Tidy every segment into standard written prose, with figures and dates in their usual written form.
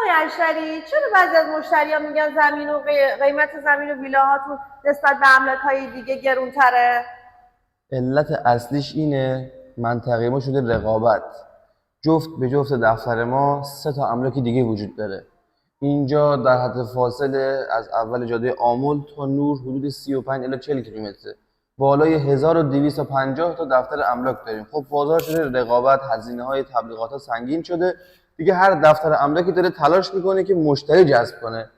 آقای اشری چرا بعضی از مشتری‌ها میگن زمین و قیمت زمین و ویلاهاتون نسبت به املاک‌های دیگه گرونتره؟ علت اصلیش اینه منطقه ما شده رقابت. جفت به جفت دفتر ما 3 تا املاک دیگه وجود داره. اینجا در حد فاصله از اول جاده آمل تا نور حدود 35 الی 40 کیلومتره. بالای 1250 تا دفتر املاک داریم. خب بازار شده رقابت، هزینه‌های تبلیغات سنگین شده. دیگه هر دفتر املاکی داره تلاش میکنه که مشتری جذب کنه.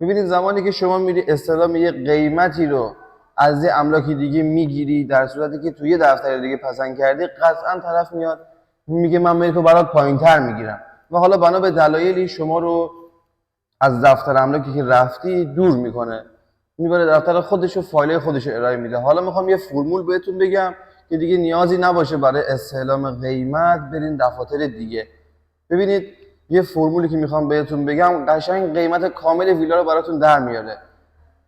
ببینید زمانی که شما میری استعلام یه قیمتی رو از یه املاکی دیگه میگیری، در صورتی که توی دفتر دیگه پسند کردی، قطعا طرف میاد میگه من ملکو برات پایینتر میگیرم و حالا بنا به دلایلی شما رو از دفتر املاکی که رفتی دور میکنه، میبره دفتر خودش و فایل خودش ارائه میده. حالا میخوام یه فرمول بهتون بگم که دیگه نیازی نباشه برای استعلام قیمت برین دفاتر دیگه. ببینید یه فرمولی که میخوام بهتون بگم قشنگ قیمت کامل ویلا رو براتون در میاره.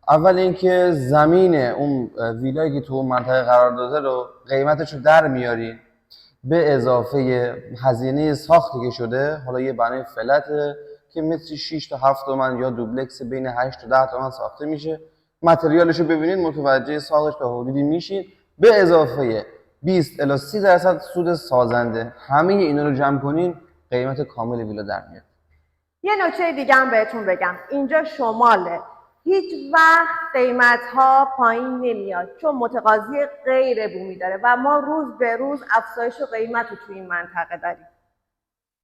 اول اینکه زمین اون ویلایی که تو اون منطقه قرار داده رو قیمتش رو در میارین به اضافه هزینه ساختی که شده. حالا یه بنای فلته که متری 6 تا 7 تومن یا دوبلکس بین 8 تا 10 تومن ساخته میشه. متریالش رو ببینید متوجه ساختش تا حدودی میشین. به اضافه 20 الی 30% سود سازنده. همه اینا رو جمع کنین قیمت کامل ویلا در میاد. یه نکته دیگه هم بهتون بگم، اینجا شماله، هیچ وقت قیمت ها پایین نمیاد چون متقاضی غیر بومی داره و ما روز به روز افزایش قیمت رو توی این منطقه داریم.